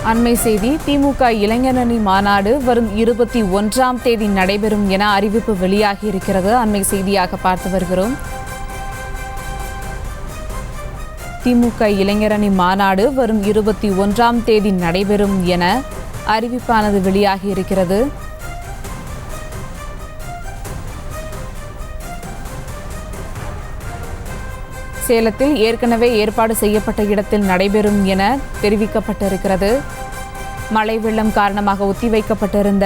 அண்மை செய்தி. திமுக இளைஞரணி மாநாடு வரும் 21ஆம் தேதி நடைபெறும் என அறிவிப்பு வெளியாகி இருக்கிறது. அண்மை செய்தியாக பார்த்து வருகிறோம். திமுக இளைஞரணி மாநாடு வரும் 21ஆம் தேதி நடைபெறும் என அறிவிப்பானது வெளியாகி இருக்கிறது. சேலத்தில் ஏற்கனவே ஏற்பாடு செய்யப்பட்ட இடத்தில் நடைபெறும் என தெரிவிக்கப்பட்டிருக்கிறது. மழை வெள்ளம் காரணமாக ஒத்திவைக்கப்பட்டிருந்த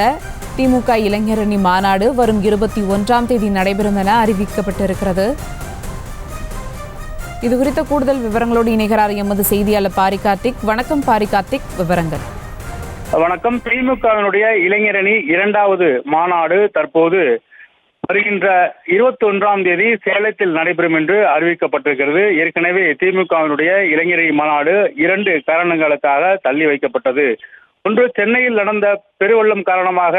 திமுக இளைஞரணி மாநாடு வரும் 21ஆம் தேதி நடைபெறும் என அறிவிக்கப்பட்டிருக்கிறது. இதுகுறித்த கூடுதல் விவரங்களோடு இணைகிறார் எமது செய்தியாளர் பாரி கார்த்திக். வணக்கம் பாரி கார்த்திக், விவரங்கள். வணக்கம். திமுகவினுடைய இளைஞரணி 2வது மாநாடு தற்போது வருகின்ற 21ஆம் தேதி சேலத்தில் நடைபெறும் என்று அறிவிக்கப்பட்டிருக்கிறது. ஏற்கனவே திமுகவினுடைய இளைஞரணி மாநாடு 2 காரணங்களுக்காக தள்ளி வைக்கப்பட்டது. ஒன்று, சென்னையில் நடந்த பெருவெள்ளம் காரணமாக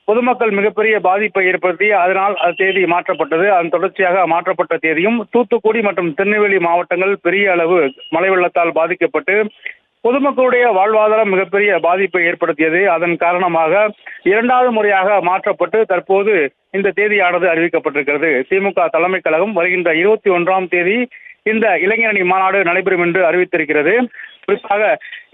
பொதுமக்கள் மிகப்பெரிய பாதிப்பை ஏற்படுத்தி அதனால் தேதி மாற்றப்பட்டது. அதன் தொடர்ச்சியாக மாற்றப்பட்ட தேதியும் தூத்துக்குடி மற்றும் திருநெல்வேலி மாவட்டங்கள் பெரிய அளவு மழை வெள்ளத்தால் பாதிக்கப்பட்டு பொதுமக்களுடைய வாழ்வாதாரம் மிகப்பெரிய பாதிப்பை ஏற்படுத்தியது. அதன் காரணமாக 2வது முறையாக மாற்றப்பட்டு தற்போது இந்த தேதியானது அறிவிக்கப்பட்டிருக்கிறது. திமுக தலைமை கழகம் வருகின்ற 21ஆம் தேதி இந்த இளைஞரணி மாநாடு நடைபெறும் என்று அறிவித்திருக்கிறது. குறிப்பாக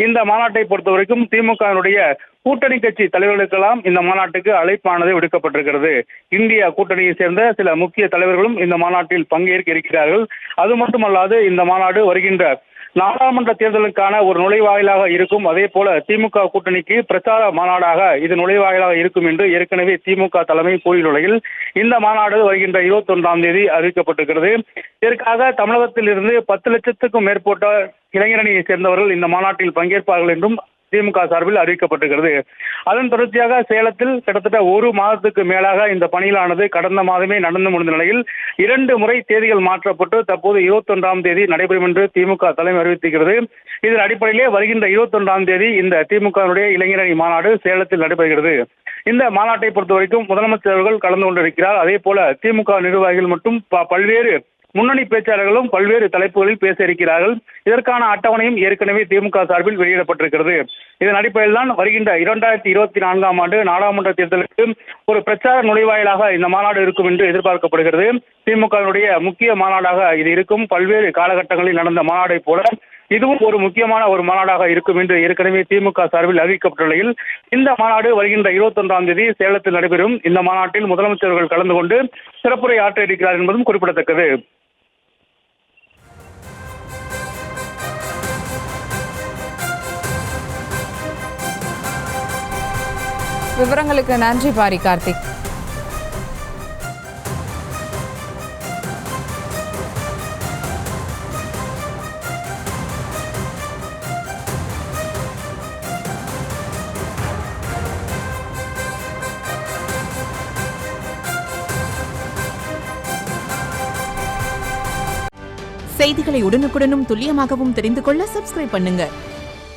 இந்த மாநாட்டை பொறுத்தவரைக்கும் திமுகவினுடைய கூட்டணி கட்சி தலைவர்களுக்கெல்லாம் இந்த மாநாட்டுக்கு அழைப்பானது விடுக்கப்பட்டிருக்கிறது. இந்திய கூட்டணியை சேர்ந்த சில முக்கிய தலைவர்களும் இந்த மாநாட்டில் பங்கேற்க இருக்கிறார்கள். அது மட்டுமல்லாது இந்த மாநாடு வருகின்ற நாடாளுமன்ற தேர்தலுக்கான ஒரு நுழைவாயிலாக இருக்கும். அதே போல திமுக கூட்டணிக்கு பிரச்சார மாநாடாக இது நுழைவாயிலாக இருக்கும் என்று ஏற்கனவே திமுக தலைமை கூறியுள்ள நிலையில் இந்த மாநாடு வருகின்ற 21ஆம் தேதி அறிவிக்கப்பட்டிருக்கிறது. இதற்காக தமிழகத்தில் இருந்து 10 லட்சத்துக்கும் மேற்பட்ட இளைஞரணியை சேர்ந்தவர்கள் இந்த மாநாட்டில் பங்கேற்பார்கள் என்றும் திமுக சார்பில் அறிவிக்கப்பட்டிருக்கிறது. அதன் தொடர்ச்சியாக சேலத்தில் கிட்டத்தட்ட 1 மாதத்துக்கு மேலாக இந்த பணியிலானது கடந்த மாதமே நடந்து முடிந்த நிலையில் 2 முறை தேதிகள் மாற்றப்பட்டு தற்போது 21ஆம் தேதி நடைபெறும் என்று திமுக தலைமை அறிவித்திருக்கிறது. இதன் அடிப்படையிலே வருகின்ற 21ஆம் தேதி இந்த திமுகவுடைய இளைஞரணி மாநாடு சேலத்தில் நடைபெறுகிறது. இந்த மாநாட்டை பொறுத்தவரைக்கும் முதலமைச்சர் அவர்கள் கலந்து கொண்டிருக்கிறார். அதே போல திமுக நிர்வாகிகள் மற்றும் பல்வேறு முன்னணி பேச்சாளர்களும் பல்வேறு தலைப்புகளில் பேச இருக்கிறார்கள். இதற்கான அட்டவணையும் ஏற்கனவே திமுக சார்பில் வெளியிடப்பட்டிருக்கிறது. இதன் அடிப்படையில் தான் வருகின்ற 2024ஆம் ஆண்டு நாடாளுமன்ற தேர்தலுக்கு ஒரு பிரச்சார நுழைவாயிலாக இந்த மாநாடு இருக்கும் என்று எதிர்பார்க்கப்படுகிறது. திமுகவினுடைய முக்கிய மாநாடாக இது இருக்கும். பல்வேறு காலகட்டங்களில் நடந்த மாநாடை போல இதுவும் ஒரு முக்கியமான ஒரு மாநாடாக இருக்கும் என்று ஏற்கனவே திமுக சார்பில் அறிவிக்கப்பட்ட நிலையில் இந்த மாநாடு வருகின்ற 21ஆம் தேதி சேலத்தில் நடைபெறும். இந்த மாநாட்டில் முதலமைச்சர்கள் கலந்து கொண்டு சிறப்புரை ஆற்ற இருக்கிறார் என்பதும் குறிப்பிடத்தக்கது. விவரங்களுக்கு நன்றி பாரி கார்த்திக். செய்திகளை உடனுக்குடனும் துல்லியமாகவும் தெரிந்து கொள்ள சப்ஸ்கிரைப் பண்ணுங்க.